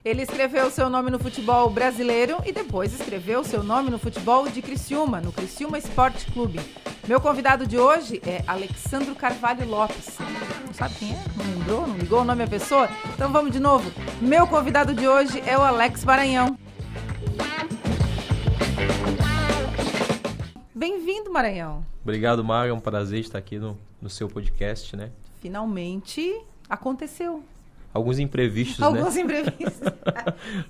Ele escreveu seu nome no futebol brasileiro e depois escreveu seu nome no futebol de Criciúma, no Criciúma Esporte Clube. Meu convidado de hoje é Alexandro Carvalho Lopes. Não sabe quem é? Não lembrou? Não ligou o nome à pessoa? Então vamos de novo. Meu convidado de hoje é o Alex Maranhão. Bem-vindo, Maranhão. Obrigado, Maga. É um prazer estar aqui no seu podcast, né? Finalmente aconteceu. Alguns imprevistos, Alguns imprevistos.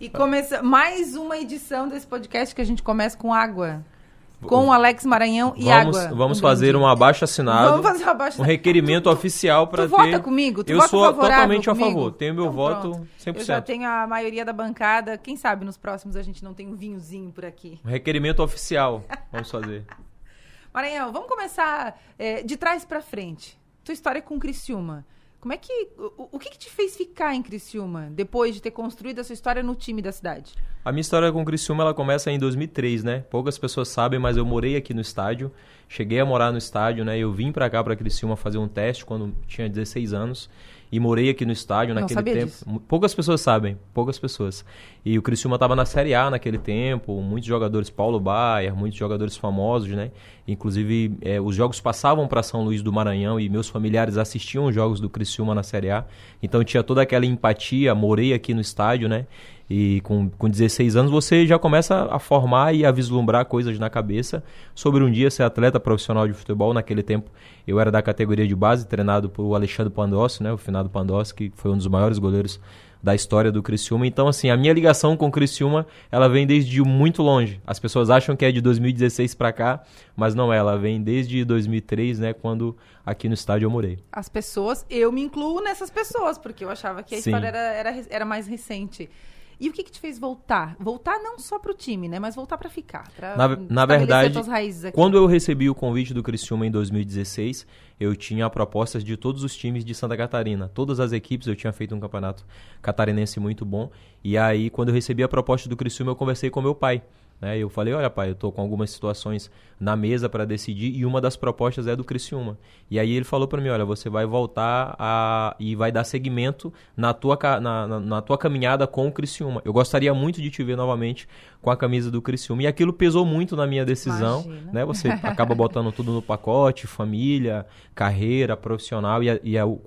E começa mais uma edição desse podcast que a gente começa com água. Com o Alex Maranhão e água. Vamos fazer um abaixo-assinado. Vamos fazer um abaixo-assinado. Um requerimento oficial para ter... Tu vota comigo? Tu Eu vota sou favorável totalmente comigo? a favor. Tenho meu Então, voto pronto. 100%. Eu já tenho a maioria da bancada. Quem sabe nos próximos a gente não tem um vinhozinho por aqui. Um requerimento oficial. Vamos fazer. Maranhão, vamos começar de trás para frente. Tua história com Criciúma. Como é que... O que te fez ficar em Criciúma depois de ter construído a sua história no time da cidade? A minha história com o Criciúma, ela começa em 2003, né? Poucas pessoas sabem, mas eu morei aqui no estádio. Cheguei a morar no estádio, né? Eu vim pra cá, pra Criciúma, fazer um teste quando tinha 16 anos. E morei aqui no estádio naquele tempo. Disso. Poucas pessoas sabem, poucas pessoas. E o Criciúma estava na Série A naquele tempo, muitos jogadores, Paulo Baier, muitos jogadores famosos, né? Inclusive, os jogos passavam para São Luís do Maranhão e meus familiares assistiam os jogos do Criciúma na Série A. Então tinha toda aquela empatia, morei aqui no estádio, né? E com 16 anos você já começa a formar e a vislumbrar coisas na cabeça sobre um dia ser atleta profissional de futebol. Naquele tempo eu era da categoria de base, treinado por Alexandre Pandolfi, né? O finado Pandolfi, que foi um dos maiores goleiros da história do Criciúma. Então, assim, a minha ligação com o Criciúma, ela vem desde muito longe. As pessoas acham que é de 2016 para cá, mas não é. Ela vem desde 2003, né? Quando aqui no estádio eu morei. As pessoas, eu me incluo nessas pessoas, porque eu achava que a Sim. história era mais recente. E o que te fez voltar? Voltar não só pro time, né? Mas voltar para ficar. Na verdade, tuas raízes aqui. Quando eu recebi o convite do Criciúma em 2016, eu tinha propostas de todos os times de Santa Catarina. Todas as equipes, eu tinha feito um campeonato catarinense muito bom. E aí, quando eu recebi a proposta do Criciúma, eu conversei com meu pai. Eu falei, olha pai, eu tô com algumas situações na mesa para decidir e uma das propostas é do Criciúma. E aí ele falou para mim, olha, você vai voltar e vai dar seguimento na tua caminhada com o Criciúma. Eu gostaria muito de te ver novamente com a camisa do Criciúma. E aquilo pesou muito na minha decisão. Imagina. Né? Você acaba botando tudo no pacote, família, carreira, profissional.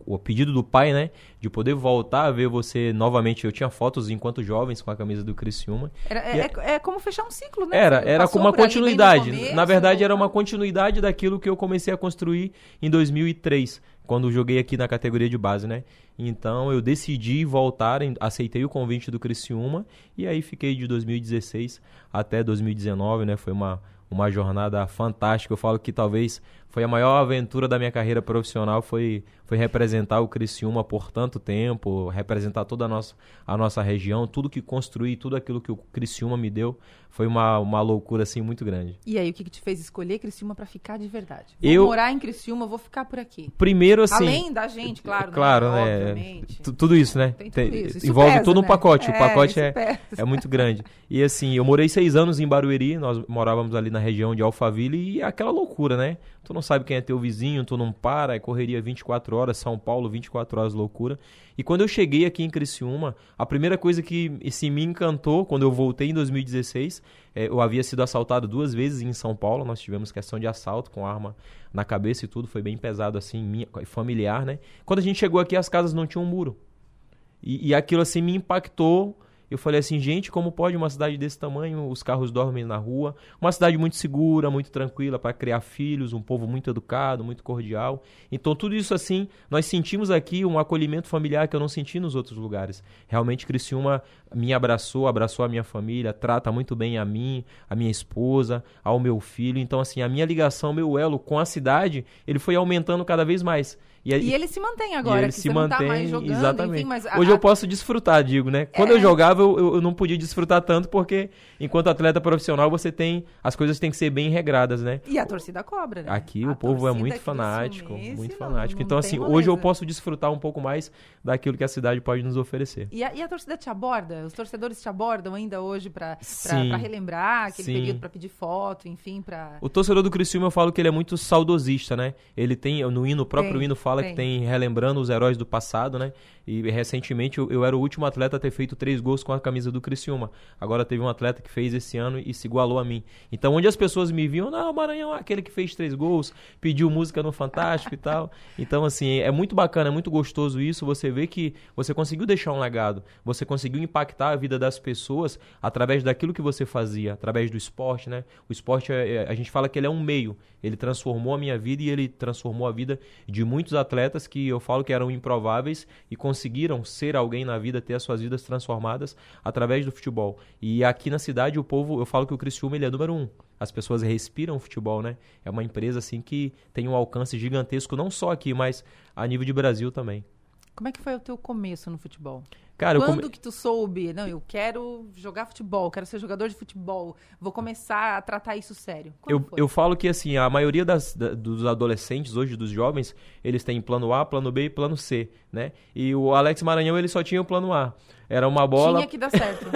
O pedido do pai, né, de poder voltar a ver você novamente. Eu tinha fotos enquanto jovens com a camisa do Criciúma. É como fechar um ciclo, né? Era como uma continuidade. Começo, na verdade, era uma continuidade daquilo que eu comecei a construir em 2003, quando joguei aqui na categoria de base, né? Então, eu decidi voltar, aceitei o convite do Criciúma e aí fiquei de 2016 até 2019, né? Foi uma jornada fantástica. Eu falo que talvez foi a maior aventura da minha carreira profissional, foi representar o Criciúma por tanto tempo, representar toda a nossa região, tudo que construí, tudo aquilo que o Criciúma me deu, foi uma loucura assim muito grande. E aí, o que te fez escolher Criciúma para ficar de verdade? Vou morar em Criciúma, vou ficar por aqui. Primeiro, assim... Além da gente, claro, né? Obviamente. Tudo isso, né? Tem tudo isso. Isso envolve pesa, todo um né? pacote. O pacote pesa. é muito grande. E assim, eu morei 6 anos em Barueri, nós morávamos ali na região de Alphaville e é aquela loucura, né? Tu não sabe quem é teu vizinho, tu não para, é correria 24 horas, São Paulo, 24 horas, loucura. E quando eu cheguei aqui em Criciúma, a primeira coisa que me encantou, quando eu voltei em 2016, eu havia sido assaltado 2 vezes em São Paulo, nós tivemos questão de assalto com arma na cabeça e tudo, foi bem pesado assim, familiar, né? Quando a gente chegou aqui, as casas não tinham muro. E aquilo assim me impactou. Eu falei assim, gente, como pode uma cidade desse tamanho, os carros dormem na rua, uma cidade muito segura, muito tranquila para criar filhos, um povo muito educado, muito cordial. Então tudo isso assim, nós sentimos aqui um acolhimento familiar que eu não senti nos outros lugares. Realmente Criciúma me abraçou a minha família, trata muito bem a mim, a minha esposa, ao meu filho. Então assim, a minha ligação, meu elo com a cidade, ele foi aumentando cada vez mais. E ele se mantém agora, ele que se você mantém, não tá mais jogando, exatamente. Enfim, mas hoje eu posso desfrutar, digo, né? Quando eu jogava, eu não podia desfrutar tanto, porque enquanto atleta profissional, as coisas têm que ser bem regradas, né? E a torcida cobra, né? Aqui o povo é muito fanático, muito fanático. Então, assim, hoje eu posso desfrutar um pouco mais daquilo que a cidade pode nos oferecer. E a torcida te aborda? Os torcedores te abordam ainda hoje pra relembrar aquele período, pra pedir foto, enfim, pra... O torcedor do Criciúma, eu falo que ele é muito saudosista, né? Ele tem, no próprio hino fala que tem relembrando os heróis do passado, né? E recentemente eu era o último atleta a ter feito 3 gols com a camisa do Criciúma. Agora teve um atleta que fez esse ano e se igualou a mim. Então, onde as pessoas me viam, não, o Maranhão é aquele que fez 3 gols, pediu música no Fantástico e tal. Então, assim, é muito bacana, é muito gostoso isso. Você vê que você conseguiu deixar um legado, você conseguiu impactar a vida das pessoas através daquilo que você fazia, através do esporte, né? O esporte, a gente fala que ele é um meio. Ele transformou a minha vida e ele transformou a vida de muitos atletas que eu falo que eram improváveis e conseguiram ser alguém na vida, ter as suas vidas transformadas através do futebol. E aqui na cidade, o povo, eu falo que o Criciúma ele é número 1. As pessoas respiram futebol, né? É uma empresa assim que tem um alcance gigantesco, não só aqui, mas a nível de Brasil também. Como é que foi o teu começo no futebol? Cara, Quando que tu soube? Não, eu quero jogar futebol, quero ser jogador de futebol, vou começar a tratar isso sério. Eu falo que assim, a maioria dos adolescentes hoje, dos jovens, eles têm plano A, plano B e plano C, né? E o Alex Maranhão, ele só tinha o plano A. Era uma bola... Tinha que dar certo.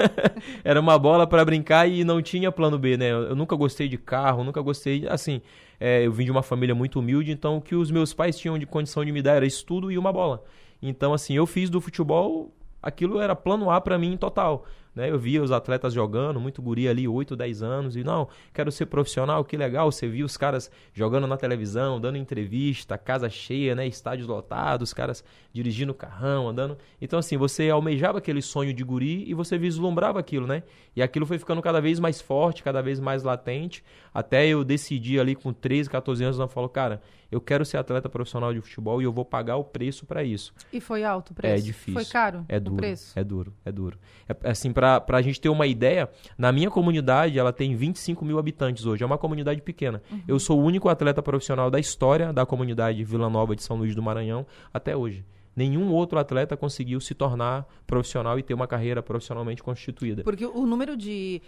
Era uma bola para brincar e não tinha plano B, né? Eu nunca gostei de carro, nunca gostei... Assim, eu vim de uma família muito humilde, então o que os meus pais tinham de condição de me dar era estudo e uma bola. Então, assim, eu fiz do futebol... Aquilo era plano A pra mim total, né? Eu via os atletas jogando, muito guri ali, 8, 10 anos, e não, quero ser profissional, que legal. Você via os caras jogando na televisão, dando entrevista, casa cheia, né? Estádios lotados, os caras dirigindo carrão, andando. Então, assim, você almejava aquele sonho de guri e você vislumbrava aquilo, né? E aquilo foi ficando cada vez mais forte, cada vez mais latente, até eu decidi ali com 13, 14 anos, eu falo, cara, eu quero ser atleta profissional de futebol e eu vou pagar o preço pra isso. E foi alto o preço? É difícil. Foi caro o duro, preço? É duro. Assim, pra gente ter uma ideia, na minha comunidade, ela tem 25 mil habitantes hoje. É uma comunidade pequena. Uhum. Eu sou o único atleta profissional da história da comunidade Vila Nova de São Luís do Maranhão até hoje. Nenhum outro atleta conseguiu se tornar profissional e ter uma carreira profissionalmente constituída. Porque o número de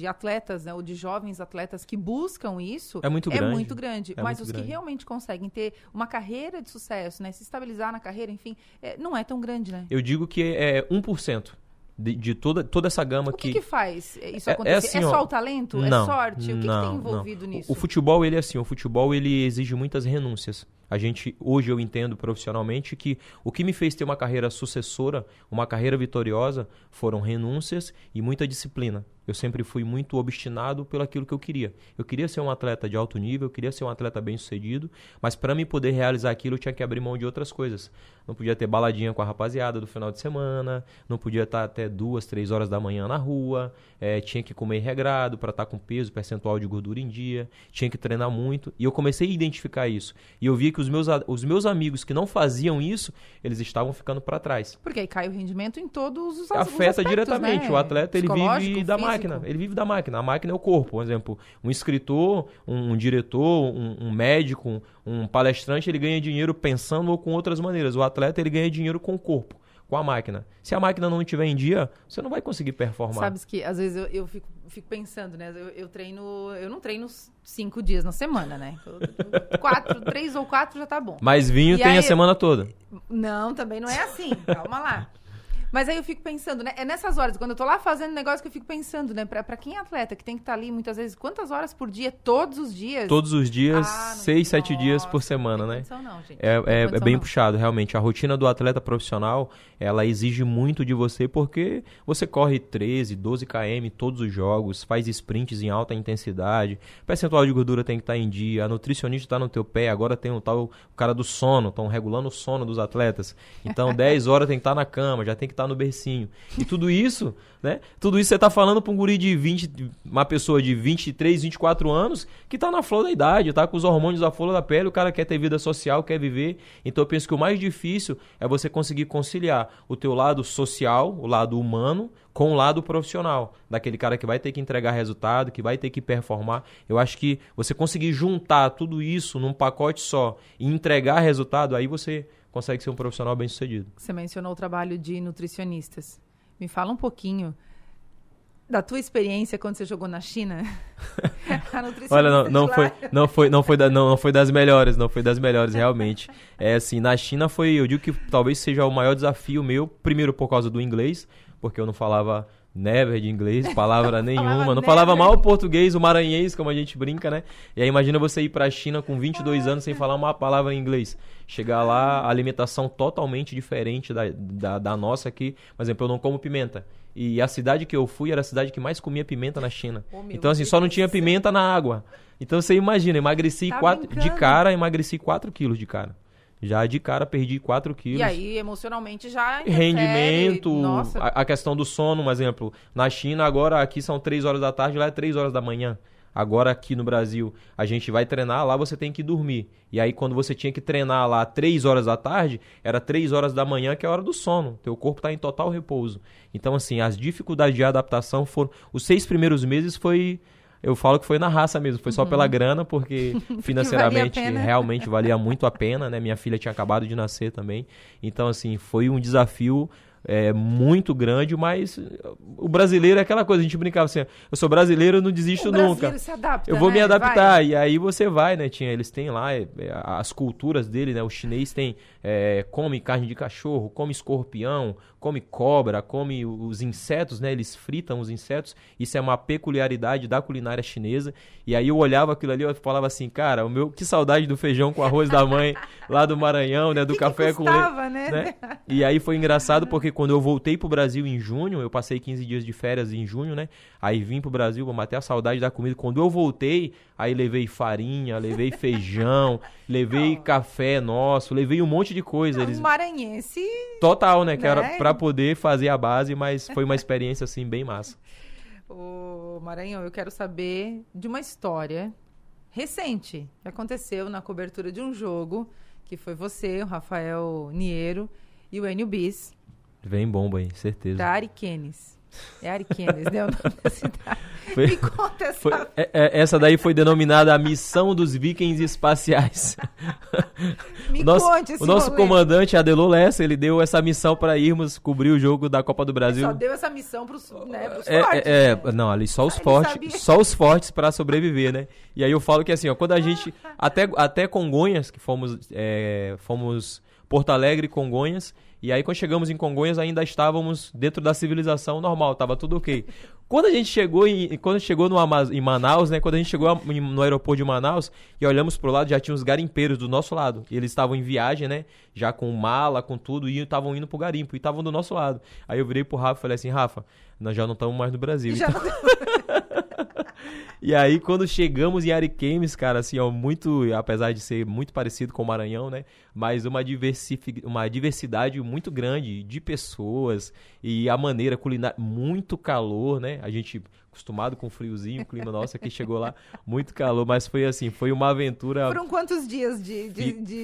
atletas, né, ou de jovens atletas que buscam isso é muito grande. Mas os que realmente conseguem ter uma carreira de sucesso, né, se estabilizar na carreira, enfim, não é tão grande, né? Eu digo que é 1%. De toda essa gama que... O que faz isso acontecer? Assim, só o talento? Não, é sorte? O que tem envolvido nisso? O futebol, ele é assim, o futebol ele exige muitas renúncias. Hoje eu entendo profissionalmente que o que me fez ter uma carreira sucessora, uma carreira vitoriosa, foram renúncias e muita disciplina. Eu sempre fui muito obstinado pelo aquilo que eu queria. Eu queria ser um atleta de alto nível, eu queria ser um atleta bem-sucedido, mas para me poder realizar aquilo, eu tinha que abrir mão de outras coisas. Não podia ter baladinha com a rapaziada do final de semana, não podia estar até 2, 3 horas da manhã na rua, tinha que comer regrado para estar com peso, percentual de gordura em dia, tinha que treinar muito. E eu comecei a identificar isso. E eu vi que os meus amigos que não faziam isso, eles estavam ficando para trás. Porque aí cai o rendimento em todos os Afeta aspectos, diretamente. Né? O atleta, ele vive da físico. máquina. Ele vive da máquina. A máquina é o corpo. Por exemplo, um escritor, um diretor, um médico, um palestrante, ele ganha dinheiro pensando ou com outras maneiras. O atleta, ele ganha dinheiro com o corpo, com a máquina. Se a máquina não estiver em dia, você não vai conseguir performar. Sabes que, às vezes, eu fico pensando, né? Eu não treino 5 dias na semana, né? 3 ou 4 já tá bom. Mas vinho tem a semana toda. Não, também não é assim. Calma lá. Mas aí eu fico pensando, né? É nessas horas, quando eu tô lá fazendo negócio, que eu fico pensando, né? Pra quem é atleta, que tem que estar ali muitas vezes, quantas horas por dia? Todos os dias? Todos os dias, 6, 7 dias por semana, né? Não, gente. É bem puxado, realmente. A rotina do atleta profissional, ela exige muito de você, porque você corre 13, 12 km todos os jogos, faz sprints em alta intensidade, o percentual de gordura tem que estar em dia, a nutricionista está no teu pé, agora tem o cara do sono, estão regulando o sono dos atletas. Então, 10 horas tem que estar na cama, já tem que estar no bercinho. E tudo isso, né? Tudo isso você tá falando pra um guri de 20, uma pessoa de 23, 24 anos, que tá na flor da idade, tá com os hormônios à flor da pele, o cara quer ter vida social, quer viver. Então eu penso que o mais difícil é você conseguir conciliar o teu lado social, o lado humano, com o lado profissional, daquele cara que vai ter que entregar resultado, que vai ter que performar. Eu acho que você conseguir juntar tudo isso num pacote só e entregar resultado, aí você consegue ser um profissional bem-sucedido. Você mencionou o trabalho de nutricionistas. Me fala um pouquinho da tua experiência quando você jogou na China. A nutricionista Olha, não foi das melhores, realmente. Assim, na China eu digo que talvez seja o maior desafio meu, primeiro por causa do inglês, porque eu não falava never de inglês, palavra nenhuma. Não never. falava mal o português, o maranhês, como a gente brinca, né? E aí imagina você ir pra China com 22 anos sem falar uma palavra em inglês. Chegar lá, a alimentação totalmente diferente da nossa aqui. Por exemplo, eu não como pimenta. E a cidade que eu fui era a cidade que mais comia pimenta na China. Então assim, só não tinha pimenta na água. Então você imagina, emagreci 4 quilos de cara. Já de cara perdi 4 quilos. E aí, emocionalmente, já interfere. Rendimento, Nossa. a questão do sono, um exemplo. Na China, agora aqui são 3 horas da tarde, lá é 3 horas da manhã. Agora aqui no Brasil, a gente vai treinar, lá você tem que dormir. E aí quando você tinha que treinar lá 3 horas da tarde, era 3 horas da manhã, que é a hora do sono. Teu corpo está em total repouso. Então assim, as dificuldades de adaptação foram... Os 6 primeiros meses foi... Eu falo que foi na raça mesmo, foi só pela grana, porque financeiramente realmente valia muito a pena, né? Minha filha tinha acabado de nascer também. Então, assim, foi um desafio muito grande, mas o brasileiro é aquela coisa, a gente brincava assim, eu sou brasileiro, eu não desisto nunca. Se adapta, eu vou né? me adaptar, e aí você vai, né? Eles têm lá as culturas dele, né? O chinês tem, come carne de cachorro, come escorpião, come cobra, come os insetos, né? Eles fritam os insetos, isso é uma peculiaridade da culinária chinesa, e aí eu olhava aquilo ali, eu falava assim, cara, que saudade do feijão com arroz da mãe, lá do Maranhão, né? Do café com leite, né? E aí foi engraçado, porque quando eu voltei pro Brasil em junho, eu passei 15 dias de férias em junho, né? Aí vim pro Brasil, vou matar a saudade da comida. Quando eu voltei, aí levei farinha, levei feijão, levei café nosso, levei um monte de coisa. Eles... maranhense... Total, né? Que era pra poder fazer a base, mas foi uma experiência, assim, bem massa. Ô, Maranhão, eu quero saber de uma história recente que aconteceu na cobertura de um jogo, que foi você, o Rafael Niero e o Enio Bis. Vem bomba aí, certeza. Da Ariquemes. É Ariquemes, né? O nome da cidade. Me conta essa... essa daí foi denominada a Missão dos Vikings Espaciais. O nosso comandante, Adelô Lessa, ele deu essa missão para irmos cobrir o jogo da Copa do Brasil. Ele só deu essa missão pros fortes. Né? Não, ali só os fortes para sobreviver, né? E aí eu falo que assim, ó, quando a gente... Até Congonhas, que fomos Porto Alegre e Congonhas, e aí quando chegamos em Congonhas ainda estávamos dentro da civilização normal, tava tudo ok. Quando a gente chegou em Manaus, né, quando a gente chegou no aeroporto de Manaus e olhamos pro lado, já tinha os garimpeiros do nosso lado, e eles estavam em viagem, né, já com mala, com tudo, e estavam indo pro garimpo, e estavam do nosso lado. Aí eu virei pro Rafa e falei assim, Rafa, nós já não estamos mais no Brasil. Então... E aí, quando chegamos em Ariquemes, cara, assim, ó, apesar de ser muito parecido com o Maranhão, né, mas uma diversidade muito grande de pessoas e a maneira culinária, muito calor, né, a gente acostumado com friozinho, o clima nosso aqui chegou lá, muito calor, mas foi assim, foi uma aventura... Foram quantos dias de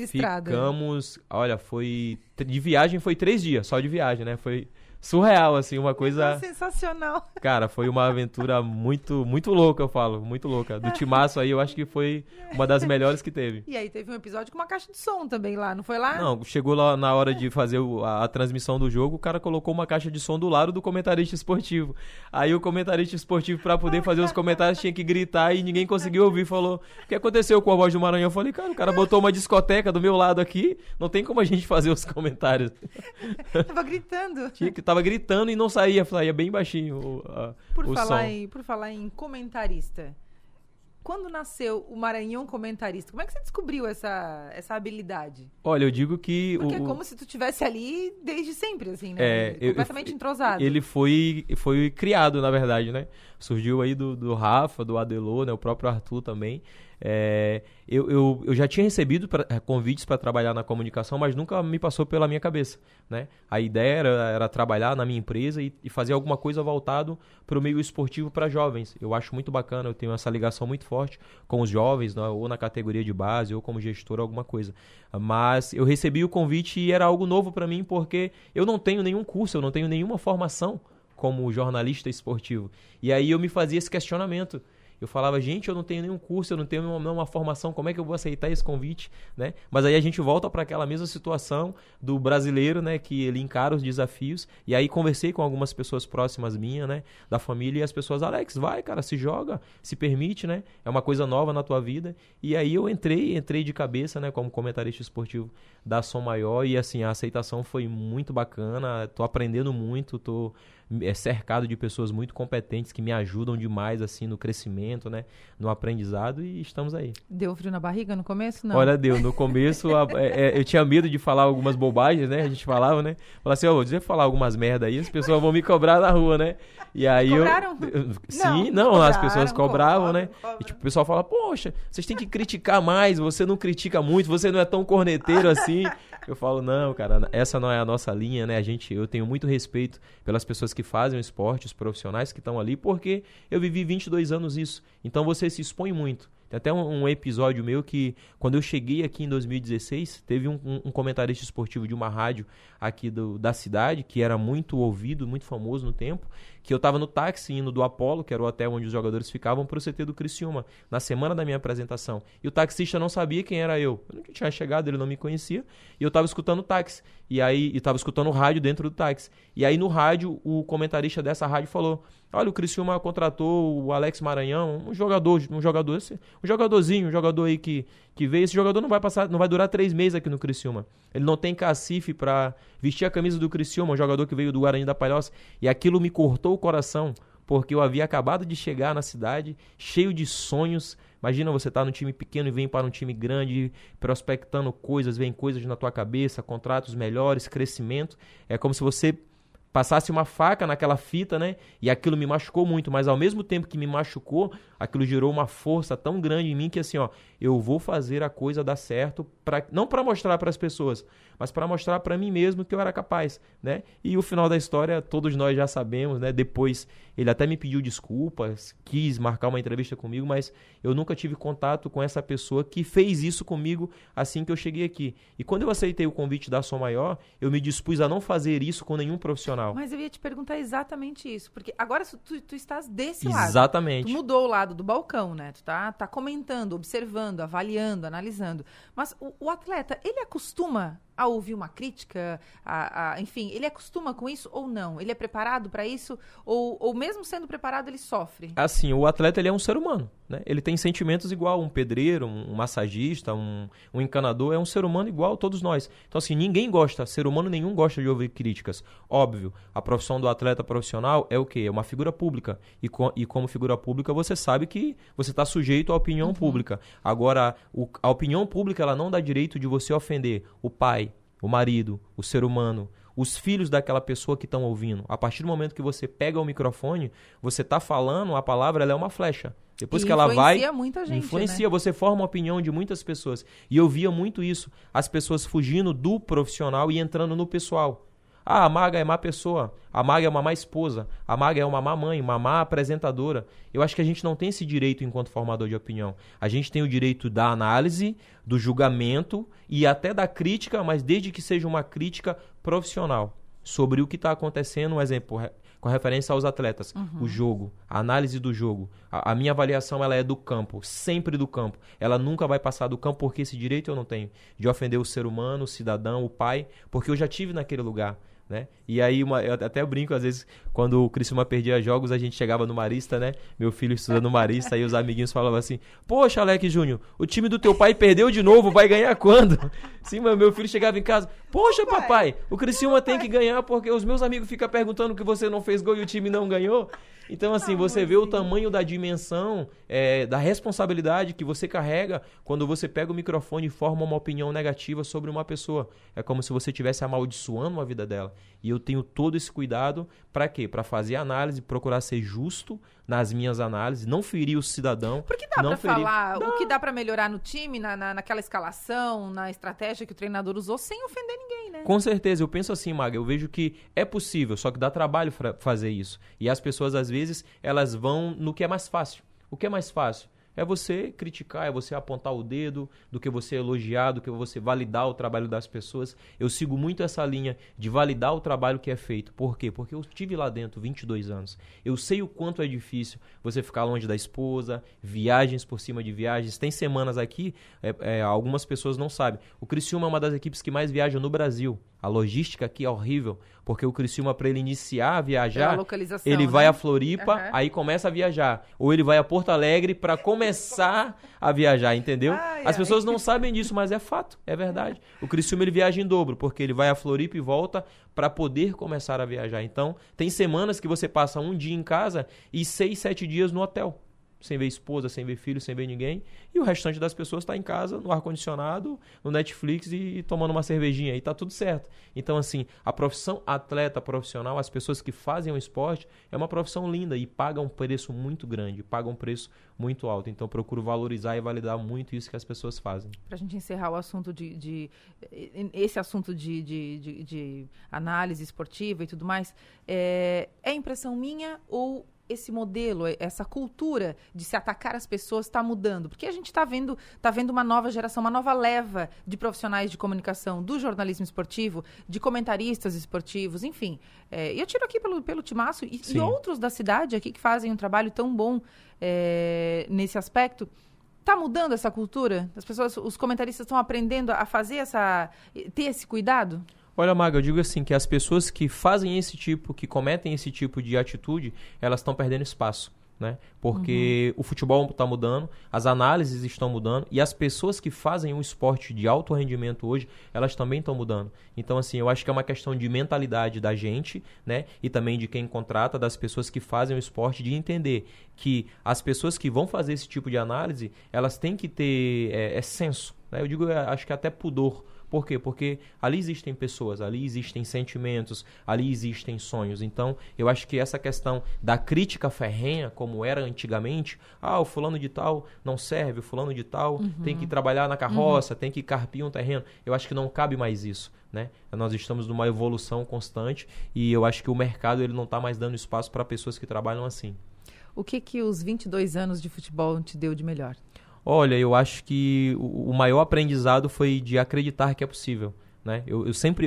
estrada? Ficamos, olha, de viagem foi 3 dias, só de viagem, né, foi... surreal, assim, uma coisa... sensacional. Cara, foi uma aventura muito, muito louca, eu falo, muito louca. Do timaço aí, eu acho que foi uma das melhores que teve. E aí teve um episódio com uma caixa de som também lá, não foi lá? Não, chegou lá na hora de fazer a transmissão do jogo, o cara colocou uma caixa de som do lado do comentarista esportivo. Aí o comentarista esportivo, pra poder fazer os comentários, tinha que gritar e ninguém conseguiu ouvir. Falou, o que aconteceu com a Voz do Maranhão? Eu falei, cara, o cara botou uma discoteca do meu lado aqui, não tem como a gente fazer os comentários. Tava gritando. Tava gritando e não saía bem baixinho o som. Por falar em comentarista, quando nasceu o Maranhão comentarista, como é que você descobriu essa habilidade? Olha, eu digo que... Porque é como se tu estivesse ali desde sempre, assim, né? Completamente entrosado. Ele foi criado, na verdade, né? Surgiu aí do Rafa, do Adelô, né? O próprio Arthur também. Eu já tinha recebido convites para trabalhar na comunicação, mas nunca me passou pela minha cabeça, né? A ideia era trabalhar na minha empresa e fazer alguma coisa voltado para o meio esportivo para jovens. Eu acho muito bacana, eu tenho essa ligação muito forte com os jovens, né? Ou na categoria de base, ou como gestor, alguma coisa. Mas eu recebi o convite e era algo novo para mim, porque eu não tenho nenhum curso, eu não tenho nenhuma formação como jornalista esportivo. E aí eu me fazia esse questionamento. Eu falava, gente, eu não tenho nenhum curso, eu não tenho nenhuma formação, como é que eu vou aceitar esse convite, né? Mas aí a gente volta para aquela mesma situação do brasileiro, né? Que ele encara os desafios. E aí conversei com algumas pessoas próximas minhas, né? Da família, e as pessoas, Alex, vai, cara, se joga, se permite, né? É uma coisa nova na tua vida. E aí eu entrei de cabeça, né? Como comentarista esportivo da Som Maior e assim, a aceitação foi muito bacana, tô aprendendo muito, tô cercado de pessoas muito competentes que me ajudam demais assim no crescimento, né, no aprendizado e estamos aí. Deu frio na barriga no começo? Não. Olha, deu. No começo eu tinha medo de falar algumas bobagens, né? A gente falava, né? Falava assim, vou dizer falar algumas merda aí, as pessoas vão me cobrar na rua, né? E aí Cobraram? Sim, não, cobraram, as pessoas cobravam, né? Cobram. E tipo, o pessoal fala, poxa, vocês têm que criticar mais, você não critica muito, você não é tão corneteiro assim. Eu falo, não, cara, essa não é a nossa linha, né? Eu tenho muito respeito pelas pessoas que fazem o esporte, os profissionais que estão ali, porque eu vivi 22 anos isso. Então você se expõe muito. Tem até um episódio meu que, quando eu cheguei aqui em 2016, teve um comentarista esportivo de uma rádio aqui da cidade, que era muito ouvido, muito famoso no tempo, que eu estava no táxi indo do Apollo, que era o hotel onde os jogadores ficavam, para o CT do Criciúma, na semana da minha apresentação. E o taxista não sabia quem era eu. Eu não tinha chegado, ele não me conhecia, e eu estava escutando o táxi. E aí, estava escutando o rádio dentro do táxi. E aí, no rádio, o comentarista dessa rádio falou, olha, o Criciúma contratou o Alex Maranhão, um jogador aí que veio. Esse jogador não vai durar 3 meses aqui no Criciúma. Ele não tem cacife para vestir a camisa do Criciúma, um jogador que veio do Guarani da Palhoça. E aquilo me cortou o coração, porque eu havia acabado de chegar na cidade, cheio de sonhos. Imagina você estar num time pequeno e vem para um time grande, prospectando coisas, vem coisas na tua cabeça, contratos melhores, crescimento. É como se você passasse uma faca naquela fita, né? E aquilo me machucou muito, mas ao mesmo tempo que me machucou, aquilo gerou uma força tão grande em mim que assim, eu vou fazer a coisa dar certo, não para mostrar para as pessoas, mas para mostrar para mim mesmo que eu era capaz, né? E o final da história todos nós já sabemos, né? Depois ele até me pediu desculpas, quis marcar uma entrevista comigo, mas eu nunca tive contato com essa pessoa que fez isso comigo assim que eu cheguei aqui. E quando eu aceitei o convite da Som Maior, eu me dispus a não fazer isso com nenhum profissional. Mas eu ia te perguntar exatamente isso, porque agora tu estás desse lado. Exatamente. Tu mudou o lado do balcão, né? Tu tá comentando, observando, avaliando, analisando. Mas o atleta, ele acostuma a ouvir uma crítica, enfim, ele acostuma com isso ou não? Ele é preparado para isso? Ou mesmo sendo preparado, ele sofre? Assim, o atleta ele é um ser humano, né? Ele tem sentimentos igual um pedreiro, um massagista, um encanador, é um ser humano igual a todos nós. Então, assim, ser humano nenhum gosta de ouvir críticas. Óbvio, a profissão do atleta profissional é o quê? É uma figura pública. E como figura pública, você sabe que você está sujeito à opinião pública. Agora, a opinião pública, ela não dá direito de você ofender o pai, o marido, o ser humano, os filhos daquela pessoa que estão ouvindo. A partir do momento que você pega o microfone, você está falando, a palavra ela é uma flecha. Depois que ela vai, influencia muita gente, influencia, né? Você forma a opinião de muitas pessoas. E eu via muito isso, as pessoas fugindo do profissional e entrando no pessoal. Ah, a Maga é má pessoa, a Maga é uma má esposa, a Maga é uma má mãe, uma má apresentadora. Eu acho que a gente não tem esse direito enquanto formador de opinião. A gente tem o direito da análise, do julgamento e até da crítica, mas desde que seja uma crítica profissional sobre o que está acontecendo. Um exemplo, com referência aos atletas, o jogo, a análise do jogo. A minha avaliação ela é do campo, sempre do campo. Ela nunca vai passar do campo porque esse direito eu não tenho de ofender o ser humano, o cidadão, o pai, porque eu já tive naquele lugar. Né? E aí, eu até brinco, às vezes, quando o Criciúma perdia jogos, a gente chegava no Marista, né? Meu filho estuda no Marista, aí os amiguinhos falavam assim, poxa, Alex Júnior, o time do teu pai perdeu de novo, vai ganhar quando? Sim, mas meu filho chegava em casa, poxa, papai, o Criciúma tem que ganhar porque os meus amigos ficam perguntando que você não fez gol e o time não ganhou. Então, assim, você vê o tamanho da dimensão, da responsabilidade que você carrega quando você pega o microfone e forma uma opinião negativa sobre uma pessoa. É como se você estivesse amaldiçoando a vida dela. E eu tenho todo esse cuidado para quê? Para fazer análise, procurar ser justo nas minhas análises, não ferir o cidadão. Porque dá para falar o que dá para melhorar no time, naquela escalação, na estratégia que o treinador usou, sem ofender ninguém, né? Com certeza, eu penso assim, Maga, eu vejo que é possível, só que dá trabalho fazer isso. E as pessoas, às vezes, elas vão no que é mais fácil. O que é mais fácil? É você criticar, é você apontar o dedo, do que você elogiar, do que você validar o trabalho das pessoas. Eu sigo muito essa linha de validar o trabalho que é feito. Por quê? Porque eu estive lá dentro 22 anos. Eu sei o quanto é difícil você ficar longe da esposa, viagens por cima de viagens. Tem semanas aqui, algumas pessoas não sabem. O Criciúma é uma das equipes que mais viaja no Brasil. A logística aqui é horrível, porque o Criciúma, para ele iniciar a viajar, ele né? vai a Floripa, aí começa a viajar. Ou ele vai a Porto Alegre para começar a viajar, entendeu? As pessoas não sabem disso, mas é fato, é verdade. O Criciúma, ele viaja em dobro, porque ele vai a Floripa e volta para poder começar a viajar. Então, tem semanas que você passa um dia em casa e 6, 7 dias no hotel. Sem ver esposa, sem ver filho, sem ver ninguém. E o restante das pessoas está em casa, no ar-condicionado, no Netflix e tomando uma cervejinha. E tá tudo certo. Então, assim, a profissão atleta profissional, as pessoas que fazem o esporte, é uma profissão linda e pagam um preço muito grande, pagam um preço muito alto. Então, eu procuro valorizar e validar muito isso que as pessoas fazem. Pra gente encerrar o assunto esse assunto de análise esportiva e tudo mais, é impressão minha ou esse modelo, essa cultura de se atacar as pessoas está mudando? Porque a gente está vendo uma nova geração, uma nova leva de profissionais de comunicação, do jornalismo esportivo, de comentaristas esportivos, enfim. E eu tiro aqui pelo Timaço e outros da cidade aqui que fazem um trabalho tão bom nesse aspecto. Está mudando essa cultura? As pessoas, os comentaristas estão aprendendo a fazer ter esse cuidado? Olha, Maga, eu digo assim, que as pessoas que fazem que cometem esse tipo de atitude, elas estão perdendo espaço, né? Porque o futebol está mudando, as análises estão mudando e as pessoas que fazem um esporte de alto rendimento hoje, elas também estão mudando. Então, assim, eu acho que é uma questão de mentalidade da gente, né? E também de quem contrata, das pessoas que fazem o esporte, de entender que as pessoas que vão fazer esse tipo de análise, elas têm que ter senso, né? Eu digo, acho que até pudor. Por quê? Porque ali existem pessoas, ali existem sentimentos, ali existem sonhos. Então, eu acho que essa questão da crítica ferrenha, como era antigamente, o fulano de tal não serve, o fulano de tal tem que trabalhar na carroça, tem que carpir um terreno. Eu acho que não cabe mais isso, né? Nós estamos numa evolução constante e eu acho que o mercado ele não está mais dando espaço para pessoas que trabalham assim. O que os 22 anos de futebol te deu de melhor? Olha, eu acho que o maior aprendizado foi de acreditar que é possível, né? Eu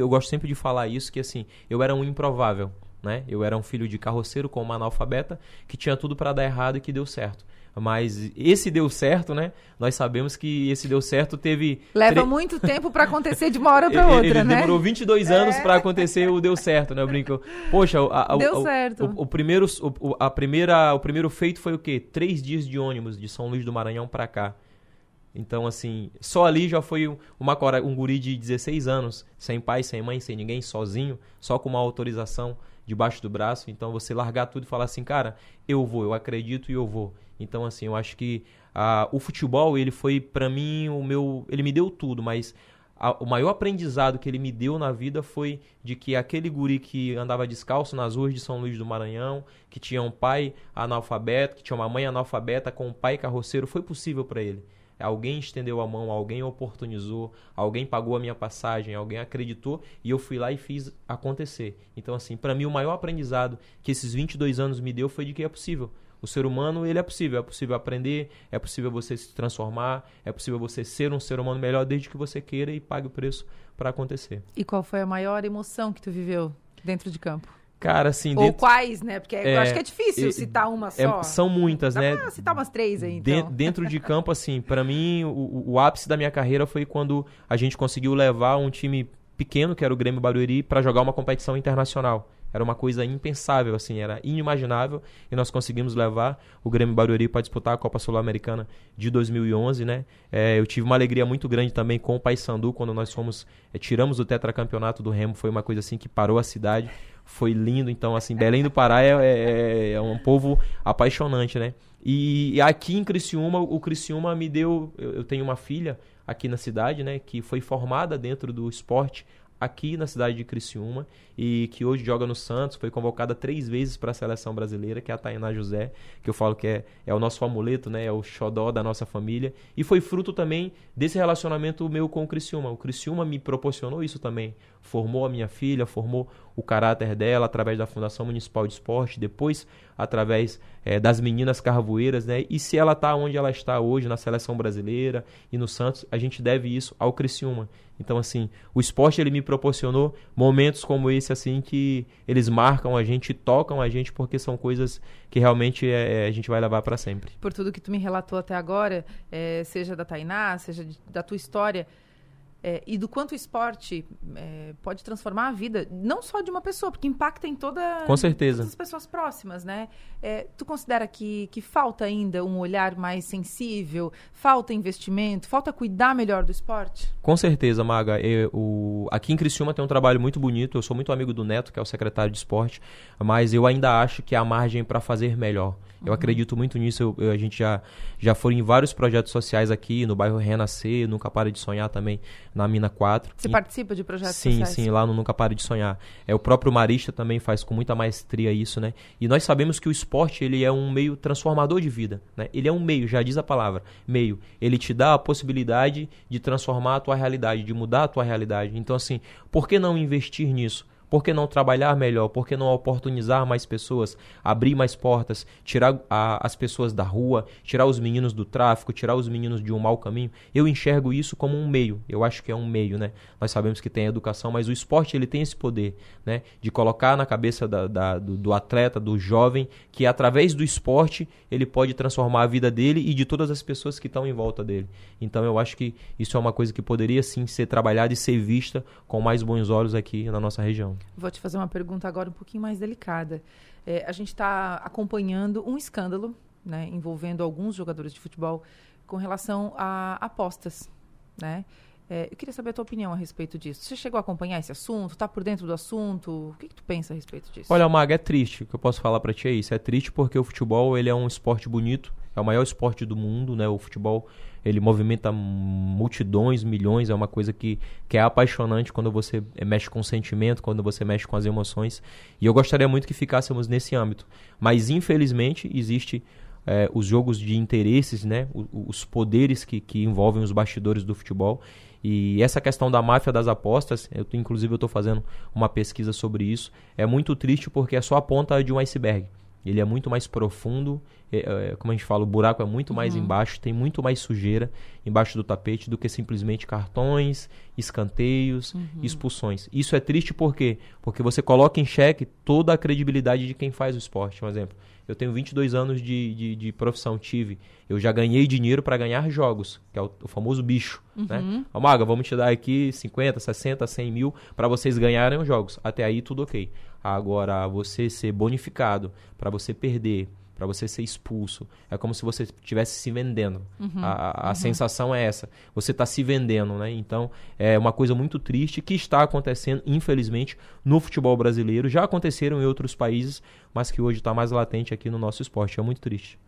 gosto sempre de falar isso, que assim, eu era um improvável, né? Eu era um filho de carroceiro com uma analfabeta que tinha tudo para dar errado e que deu certo. Mas esse deu certo, né? Nós sabemos que esse deu certo Leva muito tempo para acontecer de uma hora para outra, ele né? Demorou 22 anos para acontecer o deu certo, né? Eu brinco. Poxa, deu certo. O primeiro feito foi o quê? 3 dias de ônibus de São Luís do Maranhão para cá. Então, assim, só ali já foi um guri de 16 anos, sem pai, sem mãe, sem ninguém, sozinho, só com uma autorização debaixo do braço. Então, você largar tudo e falar assim, cara, eu acredito e eu vou. Então, assim, eu acho que o futebol, ele foi, pra mim, ele me deu tudo, mas o maior aprendizado que ele me deu na vida foi de que aquele guri que andava descalço nas ruas de São Luís do Maranhão, que tinha um pai analfabeto, que tinha uma mãe analfabeta com um pai carroceiro, foi possível para ele. Alguém estendeu a mão, alguém oportunizou, alguém pagou a minha passagem, alguém acreditou e eu fui lá e fiz acontecer. Então, assim, para mim o maior aprendizado que esses 22 anos me deu foi de que é possível. O ser humano, ele é possível aprender, é possível você se transformar, é possível você ser um ser humano melhor desde que você queira e pague o preço para acontecer. E qual foi a maior emoção que tu viveu dentro de campo? Cara, assim... Ou quais, né? Porque eu acho que é difícil citar uma só. São muitas, né? Dá pra citar umas 3 aí, então. Dentro de campo, assim, pra mim, o ápice da minha carreira foi quando a gente conseguiu levar um time pequeno, que era o Grêmio Barueri, para jogar uma competição internacional. Era uma coisa impensável, assim, era inimaginável, e nós conseguimos levar o Grêmio Barueri para disputar a Copa Sul-Americana de 2011, né? Eu tive uma alegria muito grande também com o Paysandu, quando nós tiramos o tetracampeonato do Remo, foi uma coisa assim que parou a cidade, foi lindo. Então, assim, Belém do Pará é um povo apaixonante, né? E aqui em Criciúma, o Criciúma me deu... Eu tenho uma filha aqui na cidade, né? Que foi formada dentro do esporte aqui na cidade de Criciúma e que hoje joga no Santos, foi convocada 3 vezes para a seleção brasileira, que é a Tainá José, que eu falo que é o nosso amuleto, né? É o xodó da nossa família. E foi fruto também desse relacionamento meu com o Criciúma. O Criciúma me proporcionou isso também. Formou a minha filha, formou o caráter dela através da Fundação Municipal de Esporte, depois através das meninas carvoeiras, né? E se ela está onde ela está hoje, na seleção brasileira e no Santos, a gente deve isso ao Criciúma. Então, assim, o esporte ele me proporcionou momentos como esse, assim, que eles marcam a gente, tocam a gente, porque são coisas que realmente a gente vai levar para sempre. Por tudo que tu me relatou até agora, seja da Tainá, seja da tua história, e do quanto o esporte pode transformar a vida, não só de uma pessoa, porque impacta em Com certeza. todas as pessoas próximas, né? Tu considera que falta ainda um olhar mais sensível, falta investimento, falta cuidar melhor do esporte? Com certeza, Maga. Aqui em Criciúma tem um trabalho muito bonito. Eu sou muito amigo do Neto, que é o secretário de esporte, mas eu ainda acho que há margem para fazer melhor. Eu acredito muito nisso. A gente já foi em vários projetos sociais aqui, no bairro Renascer, Nunca Pare de Sonhar também, na Mina 4. Você participa de projetos sociais? Sim, lá no Nunca Pare de Sonhar. O próprio Marista também faz com muita maestria isso, né? E nós sabemos que o esporte, ele é um meio transformador de vida, né? Ele é um meio, já diz a palavra, meio. Ele te dá a possibilidade de transformar a tua realidade, de mudar a tua realidade. Então, assim, por que não investir nisso? Por que não trabalhar melhor? Por que não oportunizar mais pessoas, abrir mais portas, tirar as pessoas da rua, tirar os meninos do tráfico, tirar os meninos de um mau caminho? Eu enxergo isso como um meio. Eu acho que é um meio, né? Nós sabemos que tem a educação, mas o esporte, ele tem esse poder, né? De colocar na cabeça do atleta, do jovem, que através do esporte ele pode transformar a vida dele e de todas as pessoas que estão em volta dele. Então eu acho que isso é uma coisa que poderia sim ser trabalhada e ser vista com mais bons olhos aqui na nossa região. Vou te fazer uma pergunta agora um pouquinho mais delicada. A gente está acompanhando um escândalo, né, envolvendo alguns jogadores de futebol com relação a apostas, né? Eu queria saber a tua opinião a respeito disso. Você chegou a acompanhar esse assunto? Está por dentro do assunto? O que tu pensa a respeito disso? Olha, Maga, é triste. O que eu posso falar para ti é isso. É triste porque o futebol, ele é um esporte bonito. É o maior esporte do mundo, né? O futebol, ele movimenta multidões, milhões. É uma coisa que é apaixonante quando você mexe com o sentimento, quando você mexe com as emoções. E eu gostaria muito que ficássemos nesse âmbito. Mas, infelizmente, existe os jogos de interesses, né? Os poderes que envolvem os bastidores do futebol. E essa questão da máfia das apostas, inclusive eu estou fazendo uma pesquisa sobre isso, é muito triste porque é só a ponta de um iceberg. Ele é muito mais profundo, como a gente fala, o buraco é muito mais embaixo, tem muito mais sujeira embaixo do tapete do que simplesmente cartões, escanteios, expulsões. Isso é triste por quê? Porque você coloca em xeque toda a credibilidade de quem faz o esporte. Um exemplo, eu tenho 22 anos de profissão, eu já ganhei dinheiro para ganhar jogos, que é o famoso bicho, né? Maga, vamos te dar aqui 50, 60, 100 mil para vocês ganharem os jogos. Até aí tudo ok. Agora, você ser bonificado, para você perder, para você ser expulso, é como se você estivesse se vendendo. A sensação é essa. Você está se vendendo, né? Então, é uma coisa muito triste que está acontecendo, infelizmente, no futebol brasileiro. Já aconteceram em outros países, mas que hoje está mais latente aqui no nosso esporte. É muito triste.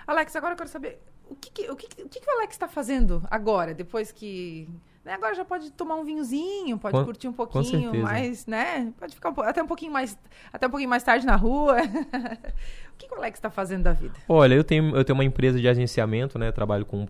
Alex, agora eu quero saber, o que o Alex está fazendo agora, depois que... Né, agora já pode tomar um vinhozinho, pode curtir um pouquinho mais, né? Pode ficar até um pouquinho mais tarde na rua. O que o Alex está fazendo da vida? Olha, eu tenho uma empresa de agenciamento, né? Trabalho com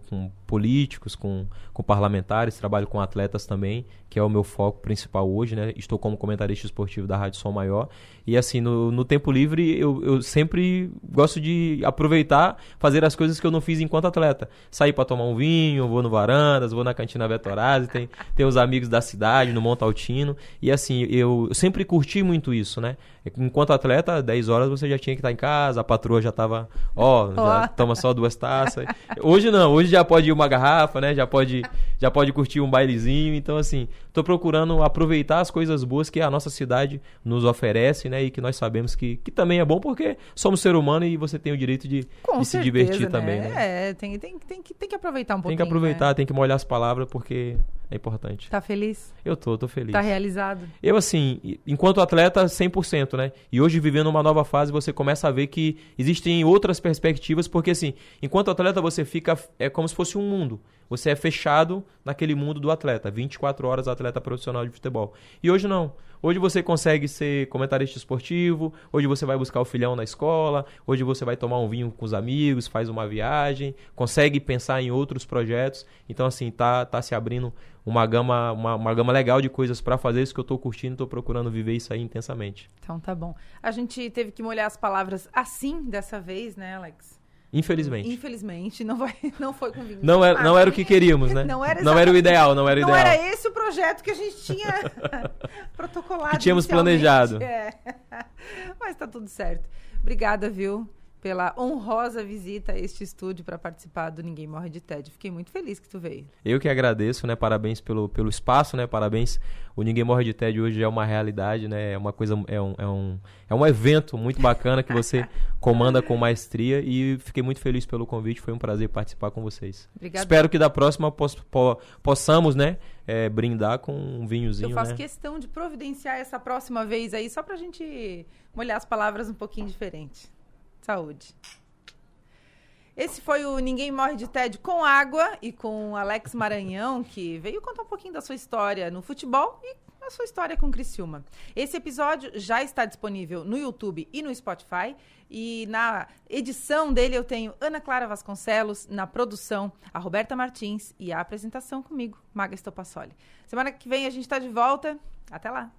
políticos, com parlamentares, trabalho com atletas também, que é o meu foco principal hoje, né? Estou como comentarista esportivo da Rádio Som Maior. E assim, no tempo livre, eu sempre gosto de aproveitar, fazer as coisas que eu não fiz enquanto atleta. Sair para tomar um vinho, vou no Varandas, vou na Cantina Vetorazzi, tem os amigos da cidade, no Montaltino. E assim, eu sempre curti muito isso, né? Enquanto atleta, 10 horas você já tinha que estar em casa, a patroa já estava, já toma só 2 taças. Hoje não, hoje já pode ir uma garrafa, né? Já pode curtir um bailezinho. Então, assim, tô procurando aproveitar as coisas boas que a nossa cidade nos oferece, né? E que nós sabemos que também é bom porque somos ser humano e você tem o direito de se divertir, né? Também, né? Tem que aproveitar um pouquinho. Tem que aproveitar, né? Tem que molhar as palavras porque é importante. Tá feliz? Eu tô feliz. Tá realizado? Eu, assim, enquanto atleta, 100%, né? E hoje, vivendo uma nova fase, você começa a ver que existem outras perspectivas, porque, assim, enquanto atleta, você fica... É como se fosse um mundo. Você é fechado naquele mundo do atleta. 24 horas atleta profissional de futebol. E hoje não. Hoje você consegue ser comentarista esportivo, hoje você vai buscar o filhão na escola, hoje você vai tomar um vinho com os amigos, faz uma viagem, consegue pensar em outros projetos. Então, assim, tá se abrindo uma gama legal de coisas para fazer, isso que eu tô curtindo, tô procurando viver isso aí intensamente. Então tá bom. A gente teve que molhar as palavras assim dessa vez, né, Alex? Infelizmente, não foi com vinho. Não era o que queríamos, né? Não era o ideal, não era o ideal. Não era esse o projeto que a gente tinha protocolado. Que tínhamos planejado. Mas tá tudo certo. Obrigada, viu? pela honrosa visita a este estúdio para participar do Ninguém Morre de Tédio. Fiquei muito feliz que tu veio. Eu que agradeço, né? Parabéns pelo espaço, né? Parabéns. O Ninguém Morre de Tédio hoje é uma realidade, né? É uma coisa, é um evento muito bacana que você comanda com maestria e fiquei muito feliz pelo convite. Foi um prazer participar com vocês. Obrigada. Espero que da próxima possamos, né? Brindar com um vinhozinho. Eu faço né? questão de providenciar essa próxima vez aí, só pra gente molhar as palavras um pouquinho diferente. Saúde. Esse foi o Ninguém Morre de Tédio com água e com Alex Maranhão, que veio contar um pouquinho da sua história no futebol e a sua história com Criciúma. Esse episódio já está disponível no YouTube e no Spotify. E na edição dele eu tenho Ana Clara Vasconcelos, na produção a Roberta Martins e a apresentação comigo, Maga Estopassoli. Semana que vem a gente está de volta. Até lá!